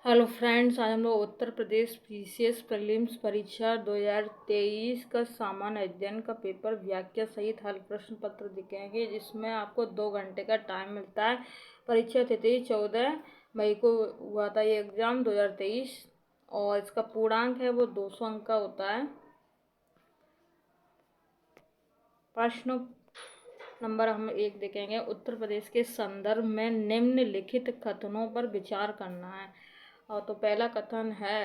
Hello friends, आज हम लोग उत्तर प्रदेश पीसीएस प्रीलिम्स परीक्षा 2023 का सामान्य अध्ययन का पेपर व्याख्या सहित हल प्रश्न पत्र दिखाएंगे, जिसमें आपको 2 घंटे का टाइम मिलता है। परीक्षा तिथि 14 मई को हुआ था ये एग्ज़ाम 2023, और इसका पूर्णांक है वो 200 अंक का होता है। प्रश्न नंबर हम 1 देखेंगे। उत्तर प्रदेश के संदर्भ में निम्नलिखित कथनों पर विचार करना है। और तो पहला कथन है,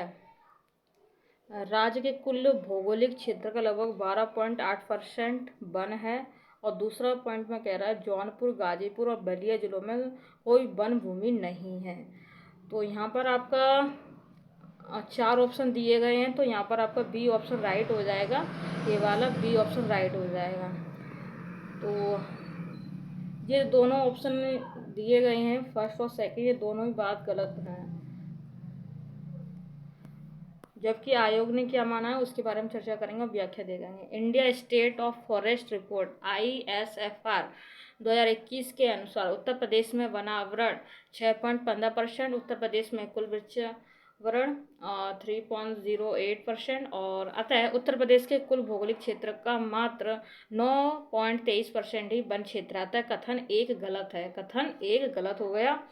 राज्य के कुल भौगोलिक क्षेत्र का लगभग 12.8% वन है। और दूसरा पॉइंट में कह रहा है, जौनपुर, गाजीपुर और बलिया जिलों में कोई वन भूमि नहीं है। तो यहाँ पर आपका 4 ऑप्शन दिए गए हैं, तो यहाँ पर आपका बी ऑप्शन राइट हो जाएगा। ये वाला बी ऑप्शन राइट हो जाएगा। तो ये दोनों ऑप्शन दिए गए हैं, फर्स्ट और सेकंड, ये दोनों ही बात गलत है। जबकि आयोग ने क्या माना है उसके बारे में चर्चा करेंगे और व्याख्या देंगे। India state of forest report ISFR 2021 के अनुसार उत्तर प्रदेश में वनावरण 6.15%, उत्तर प्रदेश में कुल वृक्षावरण 3.08%, और अतः उत्तर प्रदेश के कुल भौगोलिक क्षेत्र का मात्र 9.23% ही वन क्षेत्र आता है। कथन 1 गलत है, कथन 1 गलत हो गया।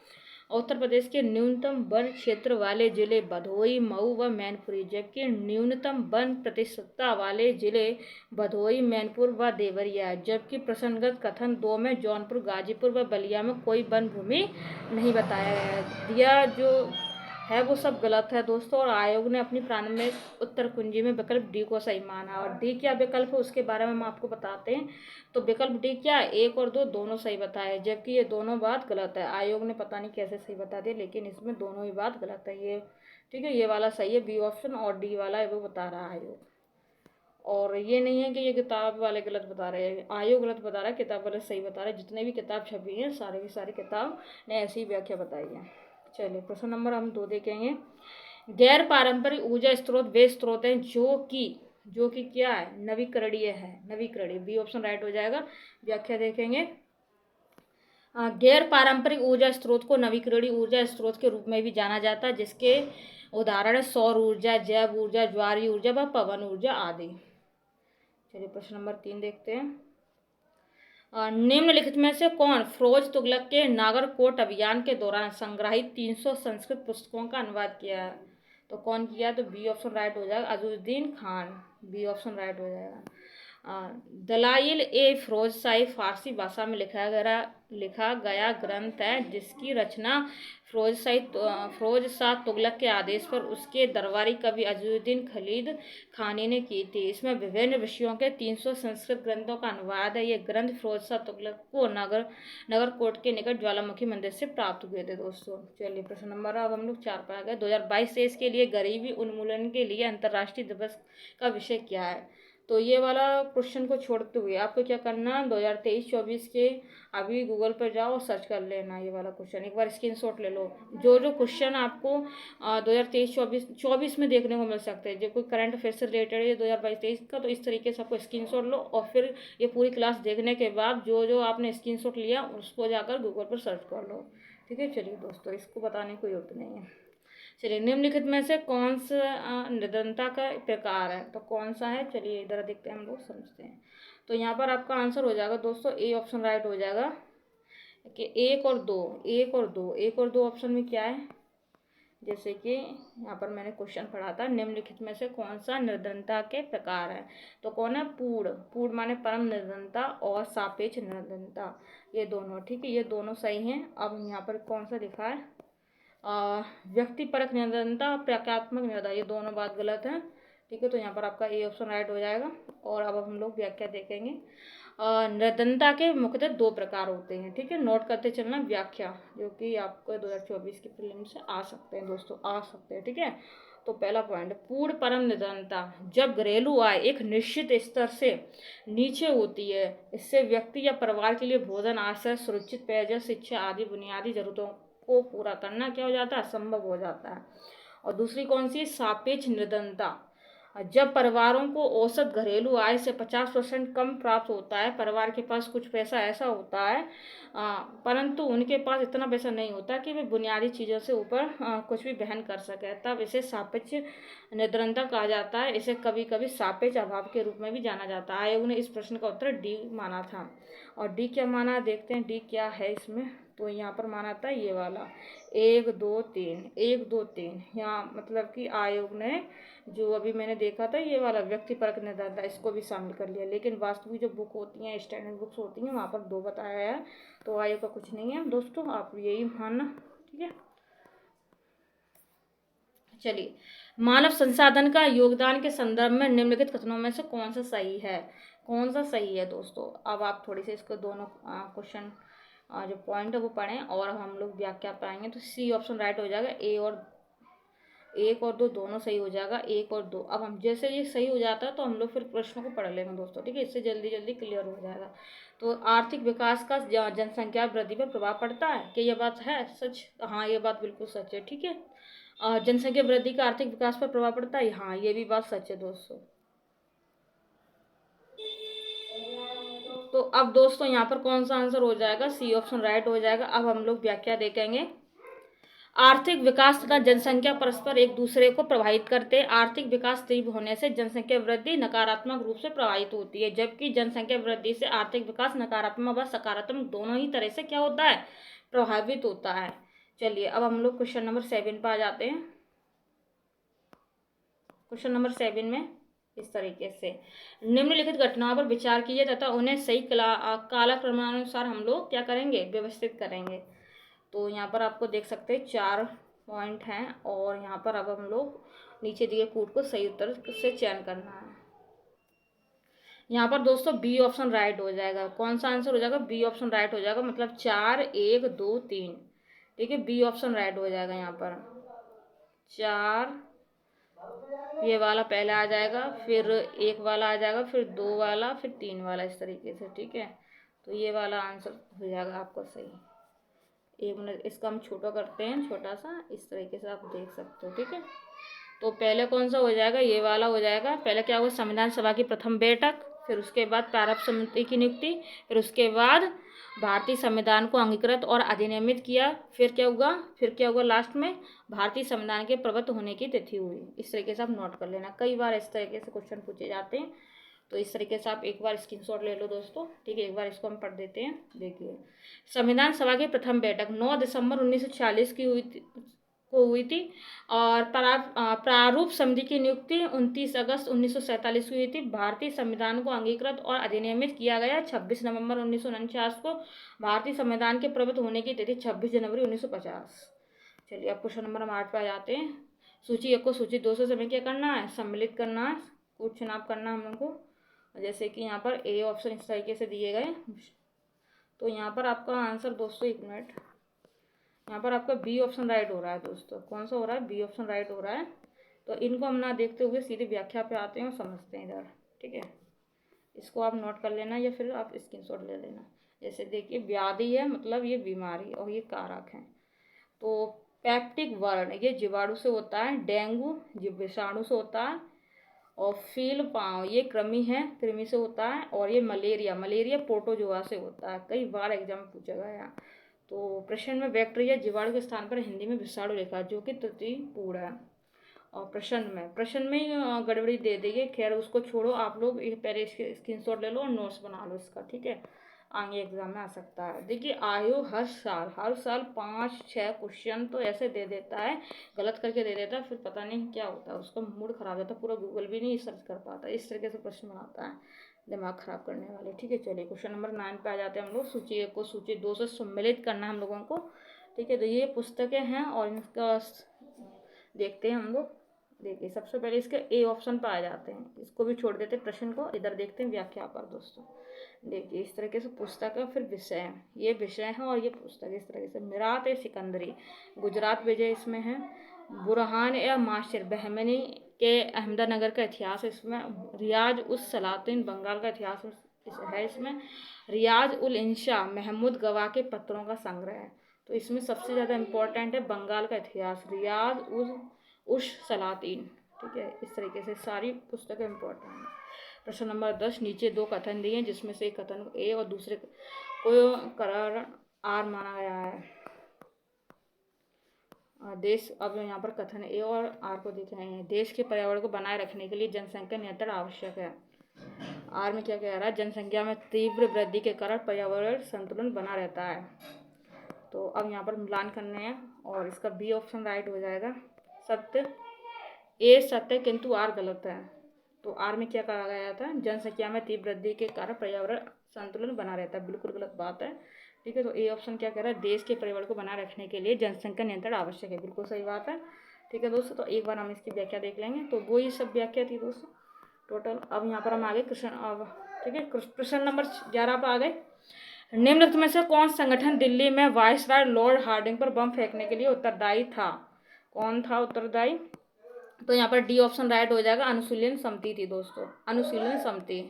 उत्तर प्रदेश के न्यूनतम वन क्षेत्र वाले जिले भदोही, मऊ व मैनपुरी, जबकि न्यूनतम वन प्रतिशतता वाले जिले भदोही, मैनपुर व देवरिया है। जबकि प्रसंगत कथन 2 में जौनपुर, गाजीपुर व बलिया में कोई वन भूमि नहीं बताया गया है। दिया जो है वो सब गलत है दोस्तों, और आयोग ने अपनी प्रारंभिक उत्तर कुंजी में विकल्प डी को सही माना। और डी क्या विकल्प है उसके बारे में हम आपको बताते हैं। तो विकल्प डी क्या है, 1 और 2 दोनों सही बताए, जबकि ये दोनों बात गलत है। आयोग ने पता नहीं कैसे सही बता दिया, लेकिन इसमें दोनों ही बात गलत है। ये ठीक है, ये वाला सही है बी ऑप्शन, और डी वाला वो बता रहा है आयोग। और ये नहीं है कि ये किताब वाले गलत बता रहे हैं, आयोग गलत बता रहा है, किताब वाले सही बता रहे हैं। जितने भी किताब छपी हैं सारे की सारी किताब ने ऐसी व्याख्या बताई है। चलिए प्रश्न नंबर हम 2 देखेंगे। गैर पारंपरिक ऊर्जा स्रोत वे स्रोत हैं जो कि क्या है, नवीकरणीय है। नवीकरणीय बी ऑप्शन राइट हो जाएगा। व्याख्या देखेंगे। गैर पारंपरिक ऊर्जा स्रोत को नवीकरणीय ऊर्जा स्रोत के रूप में भी जाना जाता है, जिसके उदाहरण है सौर ऊर्जा, जैव ऊर्जा, ज्वारीय ऊर्जा व पवन ऊर्जा आदि। चलिए प्रश्न नंबर 3 देखते हैं। निम्नलिखित में से कौन फिरोज तुगलक के नागरकोट अभियान के दौरान संग्रहित 300 संस्कृत पुस्तकों का अनुवाद किया है? तो कौन किया? तो बी ऑप्शन राइट हो जाएगा, Azharuddin Khan. B option right हो जाएगा। दलाइल ए फिरोज शाही फारसी भाषा में लिखा गया ग्रंथ है, जिसकी रचना फिरोज शाह तुगलक के आदेश पर उसके दरबारी कवि अजुद्दीन खलीद खानी ने की थी। इसमें विभिन्न विषयों के 300 संस्कृत ग्रंथों का अनुवाद है। ये ग्रंथ फिरोज शाह तुगलक को नगरकोट के निकट ज्वालामुखी मंदिर से प्राप्त हुए थे दोस्तों। चलिए प्रश्न नंबर अब हम लोग 4 पर आ गए। 2022-23 के लिए गरीबी उन्मूलन के लिए अंतर्राष्ट्रीय दिवस का विषय क्या है? तो ये वाला क्वेश्चन को छोड़ते हुए आपको क्या करना, 2023-24 के अभी गूगल पर जाओ और सर्च कर लेना ये वाला क्वेश्चन, एक बार स्क्रीनशॉट ले लो। जो क्वेश्चन आपको 2023-24 में देखने को मिल सकते हैं, जो कोई करंट अफेयर से रिलेटेड है 2022-23 का, तो इस तरीके से आपको स्क्रीनशॉट लो, और फिर ये पूरी क्लास देखने के बाद जो आपने स्क्रीनशॉट लिया उसको जाकर गूगल पर सर्च कर लो। ठीक है, चलिए दोस्तों, इसको बताने की कोई जरूरत नहीं है। चलिए, निम्नलिखित में से कौन सा निर्धनता का प्रकार है? तो कौन सा है, चलिए इधर देखते हैं, हम लोग समझते हैं। तो यहाँ पर आपका आंसर हो जाएगा दोस्तों, ए ऑप्शन राइट हो जाएगा कि 1 और 2 ऑप्शन में क्या है, जैसे कि यहाँ पर मैंने क्वेश्चन पढ़ा था, निम्नलिखित में से कौन सा निर्धनता के प्रकार है? तो कौन है, पूर्ण माने परम निर्धनता और सापेक्ष निर्धनता, ये दोनों। ठीक है, ये दोनों सही हैं। अब यहाँ पर कौन सा लिखा है, व्यक्तिपरक निर्धनता, प्रकारात्मक निर्धनता, ये दोनों बात गलत है। ठीक है, तो यहाँ पर आपका ए ऑप्शन राइट हो जाएगा। और अब हम लोग व्याख्या देखेंगे। निर्धनता के मुख्यतः 2 प्रकार होते हैं। ठीक है, नोट करते चलना व्याख्या, जो कि आपको 2024 के प्रीलिम से आ सकते हैं दोस्तों, आ सकते हैं। ठीक है, तो पहला पॉइंट, पूर्ण परम निर्धनता, जब घरेलू आय एक निश्चित स्तर से नीचे होती है। इससे व्यक्ति या परिवार के लिए भोजन, आश्रय, सुरक्षित पेयजल, शिक्षा आदि बुनियादी जरूरतों को पूरा करना क्या हो जाता है, असंभव हो जाता है। और दूसरी कौन सी, सापेक्ष निर्धनता, जब परिवारों को औसत घरेलू आय से 50% कम प्राप्त होता है, परिवार के पास कुछ पैसा ऐसा होता है परंतु उनके पास इतना पैसा नहीं होता कि वे बुनियादी चीज़ों से ऊपर कुछ भी वहन कर सके, तब इसे सापेक्ष निरंतरता कहा जाता है। इसे कभी कभी सापेक्ष अभाव के रूप में भी जाना जाता है। आयोग ने इस प्रश्न का उत्तर डी माना था। और डी क्या माना, देखते हैं डी क्या है इसमें। तो यहाँ पर माना था ये वाला 1 2 3 1 2 3, यहाँ मतलब कि आयोग ने जो अभी मैंने देखा था ये वाला व्यक्ति परक निरंतरता, इसको भी शामिल कर लिया। लेकिन वास्तविक जो बुक होती हैं, स्टैंडर्ड बुक्स होती हैं, वहाँ पर 2 बताया है। तो आयोग का कुछ नहीं है दोस्तों, आप यही मानना, ठीक है। चलिए, मानव संसाधन का योगदान के संदर्भ में निम्नलिखित कथनों में से कौन सा सही है, कौन सा सही है दोस्तों। अब आप थोड़ी से इसको दोनों क्वेश्चन जो पॉइंट है वो पढ़ें और हम लोग व्याख्या पाएंगे। तो सी ऑप्शन राइट हो जाएगा। एक और दो दोनों सही हो जाएगा, 1 और 2। अब हम जैसे ये सही हो जाता है तो हम लोग फिर प्रश्नों को पढ़ लेंगे दोस्तों, ठीक है। इससे जल्दी जल्दी क्लियर हो जाएगा। तो आर्थिक विकास का जनसंख्या वृद्धि पर प्रभाव पड़ता है, क्या ये बात है सच? हाँ, ये बात बिल्कुल सच है, ठीक है। जनसंख्या वृद्धि का आर्थिक विकास पर प्रभाव पड़ता है, हाँ ये भी बात सच है दोस्तों। तो अब दोस्तों यहाँ पर कौन सा आंसर हो जाएगा, सी ऑप्शन राइट हो जाएगा। अब हम लोग व्याख्या देखेंगे। आर्थिक विकास तथा जनसंख्या परस्पर एक दूसरे को प्रभावित करते हैं। आर्थिक विकास तीव्र होने से जनसंख्या वृद्धि नकारात्मक रूप से प्रभावित होती है, जबकि जनसंख्या वृद्धि से आर्थिक विकास नकारात्मक व सकारात्मक दोनों ही तरह से क्या होता है, प्रभावित होता है। चलिए, अब हम लोग क्वेश्चन नंबर 7 पर आ जाते हैं। क्वेश्चन नंबर 7 में इस तरीके से निम्नलिखित घटनाओं पर विचार कीजिए तथा उन्हें सही कालक्रमानुसार हम लोग क्या करेंगे, व्यवस्थित करेंगे। तो यहाँ पर आपको देख सकते हैं 4 पॉइंट हैं और यहाँ पर अब हम लोग नीचे दिए कूट को सही उत्तर से चयन करना है। यहाँ पर दोस्तों बी ऑप्शन राइट हो जाएगा। कौन सा आंसर हो जाएगा, बी ऑप्शन राइट हो जाएगा, मतलब 4 1 2 3, ठीक है। बी ऑप्शन राइट हो जाएगा। यहाँ पर 4 ये वाला पहले आ जाएगा, फिर 1 वाला आ जाएगा, फिर 2 वाला, फिर 3 वाला, इस तरीके से, ठीक है। तो ये वाला आंसर हो जाएगा आपका सही। 1 मिनट इसका हम छोटा करते हैं, छोटा सा, इस तरीके से आप देख सकते हो, ठीक है। तो पहले कौन सा हो जाएगा, ये वाला हो जाएगा। पहले क्या होगा, संविधान सभा की प्रथम बैठक, फिर उसके बाद प्रारंभ समिति की नियुक्ति, फिर उसके बाद भारतीय संविधान को अंगीकृत और अधिनियमित किया, फिर क्या होगा लास्ट में भारतीय संविधान के प्रवृत्त होने की तिथि हुई। इस तरीके से आप नोट कर लेना, कई बार इस तरीके से क्वेश्चन पूछे जाते हैं। तो इस तरीके से आप एक बार स्क्रीनशॉट ले लो दोस्तों, ठीक है। एक बार इसको हम पढ़ देते हैं। देखिए, संविधान सभा की प्रथम बैठक 9 दिसंबर 1940 की हुई थी और प्रारूप समिति की नियुक्ति 29 अगस्त 1947 को हुई थी। भारतीय संविधान को अंगीकृत और अधिनियमित किया गया 26 नवंबर 1949 को। भारतीय संविधान के प्रवृत्त होने की तिथि 26 जनवरी 1950। चलिए, अब क्वेश्चन नंबर हम 8 पर आ जाते हैं। सूची 1 को सूची 2 से समय क्या करना है, सम्मिलित करना है, कुछ चुनाव करना है हम लोग को। जैसे कि यहाँ पर ए ऑप्शन इस तरीके से दिए गए। तो यहाँ पर आपका आंसर दोस्तों, 1 मिनट, यहाँ पर आपका बी ऑप्शन राइट हो रहा है दोस्तों। कौन सा हो रहा है, बी ऑप्शन राइट हो रहा है। तो इनको हम ना देखते हुए सीधे व्याख्या पे आते हैं और समझते हैं इधर, ठीक है। इसको आप नोट कर लेना या फिर आप स्क्रीनशॉट ले लेना। जैसे देखिए, व्याधि है मतलब ये बीमारी और ये कारक है। तो पेप्टिक वर्ण ये जीवाणु से होता है, डेंगू विषाणु से होता है, और फील पाँव ये कृमि से होता है, और ये मलेरिया प्रोटोजोआ से होता है। कई बार एग्जाम में पूछा गया। तो प्रश्न में बैक्टीरिया जीवाणु के स्थान पर हिंदी में विषाणु लिखा, जो कि त्रुटिपूर्ण है। और प्रश्न में गड़बड़ी दे देगी, खैर उसको छोड़ो। आप लोग पहले इसके स्क्रीनशॉट ले लो और नोट्स बना लो इसका, ठीक है। आगे एग्जाम में आ सकता है। देखिए, आयोग हर साल 5-6 क्वेश्चन तो ऐसे दे देता है, गलत करके दे देता है, फिर पता नहीं क्या होता है, उसका मूड खराब हो जाता है, पूरा गूगल भी नहीं सर्च कर पाता। इस तरीके से प्रश्न बनाता है, दिमाग खराब करने वाले, ठीक है। चलिए, क्वेश्चन नंबर 9 पे आ जाते हैं हम लोग। सूची 1 को सूची 2 से सम्मिलित करना हम लोगों को, ठीक है। तो ये पुस्तकें हैं और इनका देखते हैं हम लोग। देखिए, सबसे पहले इसके ए ऑप्शन पर आ जाते हैं, इसको भी छोड़ देते हैं प्रश्न को, इधर देखते हैं व्याख्या पर दोस्तों। देखिए, इस तरीके से पुस्तक है, फिर विषय है, ये विषय है और ये पुस्तक इस तरीके से। मिरात ए सिकंदरी गुजरात विजय इसमें है। बुरहान ए माशिर बहमनी के अहमदनगर का इतिहास इसमें। रियाज उस सलातिन बंगाल का इतिहास है इसमें। रियाज उल इंशा महमूद गवाह के पत्रों का संग्रह है। तो इसमें सबसे ज़्यादा इम्पोर्टेंट है बंगाल का इतिहास, रियाज उस सलातिन, ठीक है, इस तरीके से सारी पुस्तकें इम्पोर्टेंट हैं। प्रश्न नंबर 10, नीचे दो कथन दिए हैं जिसमें से एक कथन को ए और दूसरे को कारण आर माना गया है। देश, अब यहाँ पर कथन ए और आर को देख रहे हैं। देश के पर्यावरण को बनाए रखने के लिए जनसंख्या नियंत्रण आवश्यक है। आर में क्या कह रहा है, जनसंख्या में तीव्र वृद्धि के कारण पर्यावरण संतुलन बना रहता है। तो अब यहाँ पर मिलान करने हैं और इसका बी ऑप्शन राइट हो जाएगा। सत्य, ए सत्य किंतु आर गलत है। तो आर में क्या कहा गया था, जनसंख्या में तीव्र वृद्धि के कारण पर्यावरण संतुलन बना रहता है, बिल्कुल गलत बात है। ठीक है, तो ए ऑप्शन क्या कह रहा है, देश के पर्यावरण को बनाए रखने के लिए जनसंख्या नियंत्रण आवश्यक है, बिल्कुल सही बात है। ठीक है दोस्तों, तो एक बार हम इसकी व्याख्या देख लेंगे। तो वो ये सब व्याख्या थी दोस्तों टोटल। अब यहाँ पर हम आगे क्वेश्चन, अब ठीक है प्रश्न नंबर 11 पर आ गए। निम्नलिखित में से कौन संगठन दिल्ली में वायसराय लॉर्ड हार्डिंग पर बम फेंकने के लिए उत्तरदायी था? कौन था उत्तरदायी? तो यहाँ पर डी ऑप्शन राइट हो जाएगा, अनुशीलन समिति थी दोस्तों, अनुशीलन समिति।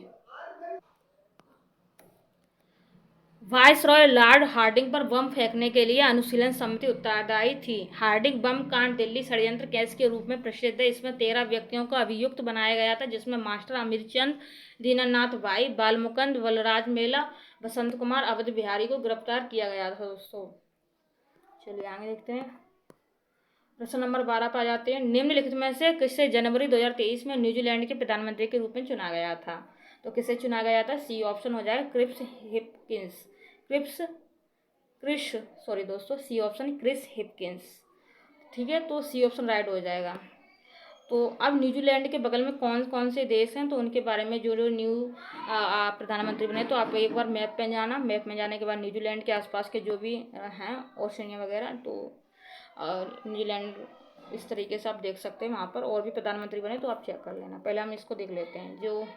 वायसरॉय लॉर्ड हार्डिंग पर बम फेंकने के लिए अनुशीलन समिति उत्तरदायी थी। हार्डिंग बम कांड दिल्ली षड्यंत्र केस के रूप में प्रसिद्ध है। इसमें 13 व्यक्तियों को अभियुक्त बनाया गया था, जिसमें मास्टर अमीरचंद, दीनानाथ भाई, बालमुकुंद, बलराज मेला, बसंत कुमार, अवध बिहारी को गिरफ्तार किया गया था दोस्तों। चलिए आगे देखते हैं। प्रश्न नंबर 12 पर आ जाते हैं। निम्नलिखित में से किसे जनवरी 2023 में न्यूजीलैंड के प्रधानमंत्री के रूप में चुना गया था? तो किसे चुना गया था? सी ऑप्शन हो जाएगा क्रिस हिपकिंस। सॉरी दोस्तों, सी ऑप्शन क्रिस हिपकिंस। ठीक है, तो सी ऑप्शन राइट हो जाएगा। तो अब न्यूजीलैंड के बगल में कौन कौन से देश हैं, तो उनके बारे में जो जो न्यू प्रधानमंत्री बने, तो आप एक बार मैप पे जाना। मैप में जाने के बाद न्यूजीलैंड के आसपास के जो भी हैं ओशनिया वगैरह, तो न्यूजीलैंड इस तरीके से आप देख सकते हैं। वहाँ पर और भी प्रधानमंत्री बने तो आप चेक कर लेना। पहले हम इसको देख लेते हैं। जो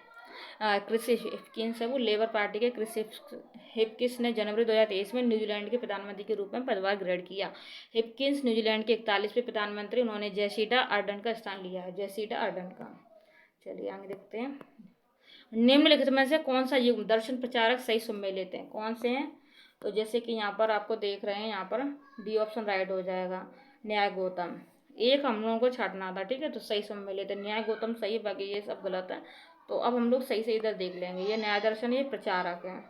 क्रिस हिपकिंस है वो लेबर पार्टी के क्रिस हिपकिंस ने जनवरी 2023 में न्यूजीलैंड के प्रधानमंत्री के रूप में पदभार ग्रहण किया। हिपकिंस न्यूजीलैंड के 41वें प्रधानमंत्री, उन्होंने जेसिंडा अर्डन का स्थान लिया है, जेसिंडा अर्डन का। चलिए आगे देखते हैं। निम्नलिखित में से कौन सा युग दर्शन प्रचारक सही सम्मिलित हैं? कौन से हैं? तो जैसे कि यहाँ पर आपको देख रहे हैं, यहाँ पर डी ऑप्शन राइट हो जाएगा, न्याय गौतम। एक हम लोगों को छाटना था, ठीक है, तो सही सम्मिलित है, न्याय गौतम सही, बाकी ये सब गलत है। तो अब हम लोग सही से इधर देख लेंगे। ये न्याय दर्शन, ये प्रचारक है।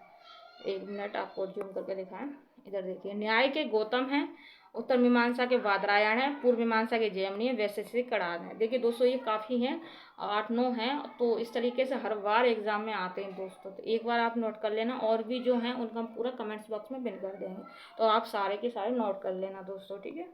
एक मिनट आपको जूम करके दिखाएं। इधर देखिए, न्याय के गौतम हैं, उत्तर मीमांसा के वादरायण है, पूर्व मीमांसा के जैमिनी है, वैशेषिक कणाद है। देखिए दोस्तों, ये काफ़ी हैं, 8-9 हैं। तो इस तरीके से हर बार एग्जाम में आते हैं दोस्तों, तो एक बार आप नोट कर लेना। और भी जो हैं उनका हम पूरा कमेंट्स बॉक्स में पिन कर देंगे, तो आप सारे के सारे नोट कर लेना दोस्तों, ठीक है।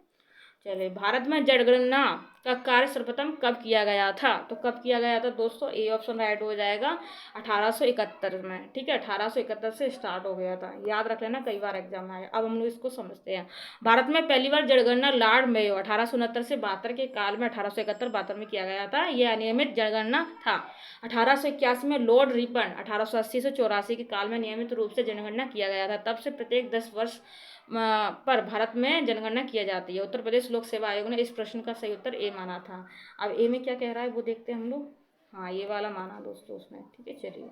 चलिए, भारत में जनगणना का कार्य सर्वप्रथम कब किया गया था? तो कब किया गया था दोस्तों? ए ऑप्शन राइट हो जाएगा, 1871 में। ठीक है, 1871 से स्टार्ट हो गया था, याद रख लेना, कई बार एग्जाम में आया। अब हम लोग इसको समझते हैं। भारत में पहली बार जनगणना लॉर्ड मेयो 1869 से 72 के काल में 1871-72 में किया गया था। यह अनियमित जनगणना था। 1881 में लॉर्ड रिपन 1880 से 84 के काल में नियमित रूप से जनगणना किया गया था। तब से प्रत्येक 10 वर्ष पर भारत में जनगणना किया जाती है। उत्तर प्रदेश लोक सेवा आयोग ने इस प्रश्न का सही उत्तर ए माना था। अब ए में क्या कह रहा है वो देखते हैं हम लोग। हाँ, ये वाला माना दोस्तों उसने, ठीक है। चलिए,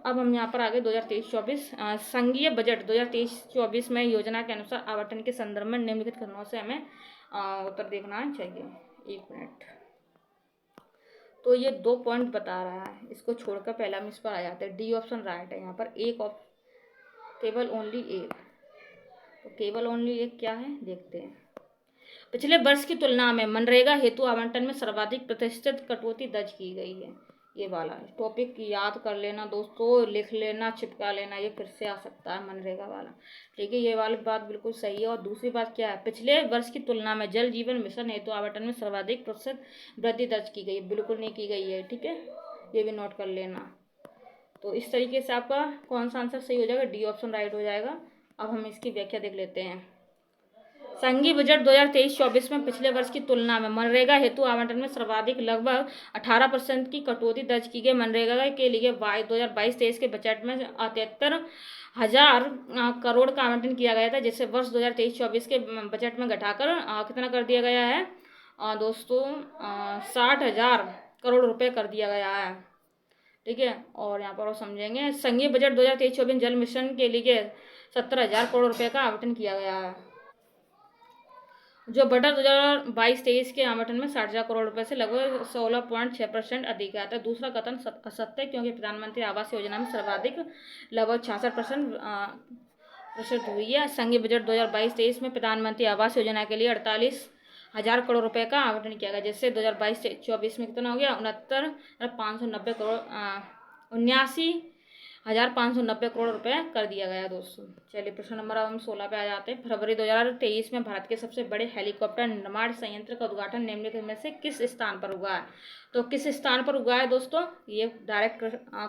अब हम यहाँ पर आगे 2023-24 संघीय बजट 2023-24 में योजना के अनुसार आवंटन के संदर्भ में निम्नलिखित कथनों से हमें उत्तर देखना चाहिए। एक मिनट। तो ये 2 पॉइंट बता रहा है, इसको छोड़कर पहला हम इस पर आ जाते हैं। डी ऑप्शन राइट है यहाँ पर, एक केवल ओनली एक। तो केवल ओनली एक क्या है देखते हैं। पिछले वर्ष की तुलना में मनरेगा हेतु आवंटन में सर्वाधिक प्रतिशत कटौती दर्ज की गई है। ये वाला टॉपिक याद कर लेना दोस्तों, लिख लेना, चिपका लेना, ये फिर से आ सकता है मनरेगा वाला, ठीक है। ये वाली बात बिल्कुल सही है। और दूसरी बात क्या है, पिछले वर्ष की तुलना में जल जीवन मिशन हेतु आवंटन में सर्वाधिक प्रतिशत वृद्धि दर्ज की गई है, बिल्कुल नहीं की गई है, ठीक है। ये भी नोट कर लेना। तो इस तरीके से आपका कौन सा आंसर सही हो जाएगा? डी ऑप्शन राइट हो जाएगा। अब हम इसकी व्याख्या देख लेते हैं। संघीय बजट 2023-24 में पिछले वर्ष की तुलना में मनरेगा हेतु आवंटन में सर्वाधिक लगभग 18% की कटौती दर्ज की गई। मनरेगा के लिए 2022-23 के बजट में 73,000 करोड़ का आवंटन किया गया था, जिसे वर्ष 2023-24 के बजट में घटाकर कितना कर दिया गया है दोस्तों? 60,000 करोड़ रुपए कर दिया गया है, ठीक है। और यहाँ पर और समझेंगे, संघीय बजट 2023-24 जल मिशन के लिए 70,000 करोड़ रुपए का आवंटन किया गया है। जो बजट 2022-23 के आवंटन में 60,000 करोड़ रुपए से लगभग 16.6% अधिक आता है। दूसरा कथन असत्य, क्योंकि प्रधानमंत्री आवास योजना में सर्वाधिक लगभग 66% हुई है। संघीय बजट 2022-23 में प्रधानमंत्री आवास योजना के लिए 48,000 करोड़ रुपए का आवंटन किया गया, जिससे 2022-24 में कितना हो गया, 69,590 करोड़ 79,590 करोड़ रुपए कर दिया गया दोस्तों। चलिए प्रश्न नंबर अब हम 16 पे आ जाते हैं। फरवरी 2023 में भारत के सबसे बड़े हेलीकॉप्टर निर्माण संयंत्र का उद्घाटन निम्नलिखित में से किस स्थान पर हुआ है? तो किस स्थान पर हुआ है दोस्तों, ये डायरेक्ट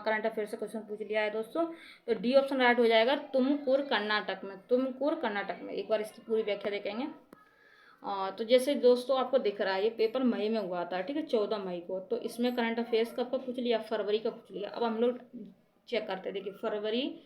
करंट अफेयर से क्वेश्चन पूछ लिया है दोस्तों। तो डी ऑप्शन राइट हो जाएगा, तुमकुर कर्नाटक में। तुमकुर कर्नाटक में। एक बार इसकी पूरी व्याख्या देखेंगे। तो जैसे दोस्तों आपको दिख रहा है, ये पेपर मई में हुआ था, ठीक है, 14 मई को। तो इसमें करंट अफेयर्स कब का पूछ लिया, फरवरी का पूछ लिया। अब हम लोग चेक करते हैं। देखिए फरवरी,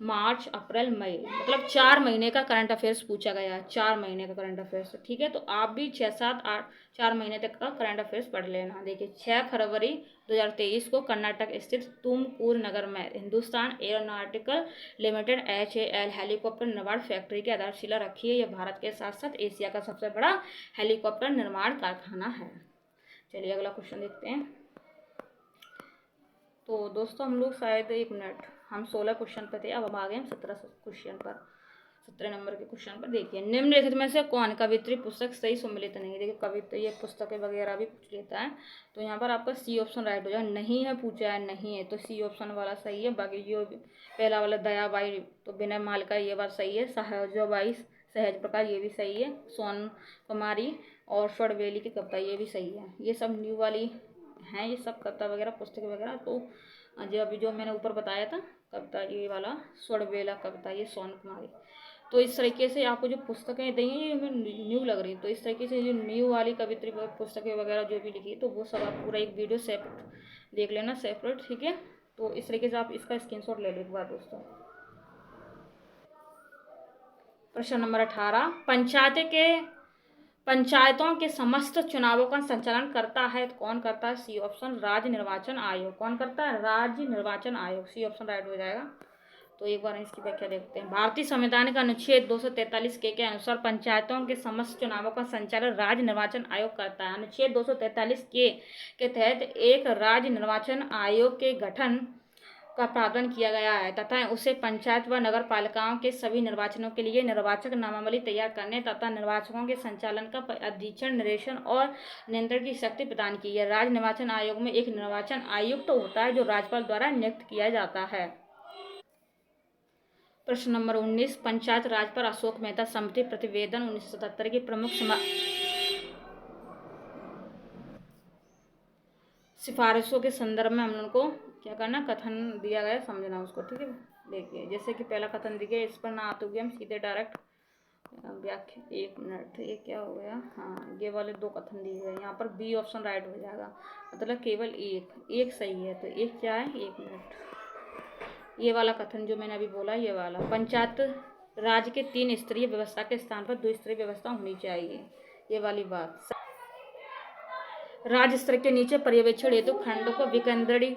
मार्च, अप्रैल, मई, मतलब 4 महीने का करंट अफेयर्स पूछा गया है। 4 महीने का करंट अफेयर्स, ठीक है। तो आप भी 6, 7, 8, 4 महीने तक का करंट अफेयर्स पढ़ लेना। देखिए 6 फरवरी 2023 को कर्नाटक स्थित तुमकुर नगर में Hindustan aeronautical limited HAL helicopter निर्माण फैक्ट्री की आधारशिला रखी है। यह भारत के साथ साथ एशिया का सबसे बड़ा हेलीकॉप्टर निर्माण कारखाना है। चलिए अगला क्वेश्चन देखते हैं। तो दोस्तों हम लोग शायद 1 मिनट, हम 16 क्वेश्चन पर थे, अब हम आ गए हैं 17 क्वेश्चन पर, 17 नंबर के क्वेश्चन पर। देखिए निम्नलिखित में से कौन कवित्री पुस्तक सही सम्मिलित नहीं है? देखिए कविता, ये पुस्तकें वगैरह भी पूछ लेता है। तो यहाँ पर आपका सी ऑप्शन राइट हो जाएगा। नहीं है पूछा है, नहीं है, तो सी ऑप्शन वाला सही है। बाकी जो पहला वाला दयाबाई, तो विनय मालका, ये बात सही है। सहजबाई, सहज प्रकाश, ये भी सही है। सोन कुमारी और स्वर्णवेली की कविता, ये भी सही है। ये सब न्यू वाली हैं, ये सब कविता वगैरह, पुस्तक वगैरह। तो जो अभी जो मैंने ऊपर बताया था कविता, ये वाला स्वर्णवेला कविता, ये सोन कुमारी। तो इस तरीके से आपको जो पुस्तकें दी हैं ये न्यू लग रही, तो इस तरीके से जो न्यू वाली कवित्री पुस्तकें वगैरह जो भी लिखी, तो वो सब आप पूरा एक वीडियो सेपरेट देख लेना, सेपरेट, ठीक है। तो इस तरीके से आप इसका स्क्रीनशॉट ले लो एक बार दोस्तों। प्रश्न नंबर 18, पंचायतों के समस्त चुनावों का संचालन करता है, तो कौन करता है? सी ऑप्शन, राज्य निर्वाचन आयोग। कौन करता है? राज्य निर्वाचन आयोग। सी ऑप्शन राइट हो जाएगा। तो एक बार इसकी व्याख्या देखते हैं। भारतीय संविधान का अनुच्छेद 243 के अनुसार पंचायतों के समस्त चुनावों का संचालन राज्य निर्वाचन आयोग करता है। अनुच्छेद 243 के तहत एक राज्य निर्वाचन आयोग के गठन का प्रावधान किया गया है तथा उसे पंचायत व नगर पालिकाओं के सभी निर्वाचनों के लिए निर्वाचक नामावली तैयार करने तथा निर्वाचकों के संचालन का अधीक्षण, निरीक्षण और नियंत्रण की शक्ति प्रदान की है। राज्य निर्वाचन आयोग में एक निर्वाचन आयुक्त होता है जो राज्यपाल द्वारा नियुक्त किया जाता है। प्रश्न नंबर 19, पंचायत राज पर अशोक मेहता समिति प्रतिवेदन 1977 की प्रमुख सिफारिशों के संदर्भ में हम लोगों को क्या करना, कथन दिया गया समझना उसको, ठीक है। देखिए जैसे कि पहला कथन दिया, इस पर ना आते हुए हम सीधे डायरेक्ट व्याख्या, 1 मिनट, ये क्या हो गया, हाँ ये वाले 2 कथन दिए गए। यहाँ पर बी ऑप्शन राइट हो जाएगा, मतलब केवल एक सही है। तो एक क्या है, 1 मिनट, ये वाला कथन जो मैंने अभी बोला, ये वाला, पंचायत राज के 3 स्तरीय व्यवस्था के स्थान पर 2 स्तरीय व्यवस्था होनी चाहिए, ये वाली बात। राज्य स्तर के नीचे पर्यवेक्षण हेतु खंडों को विकेंद्रीय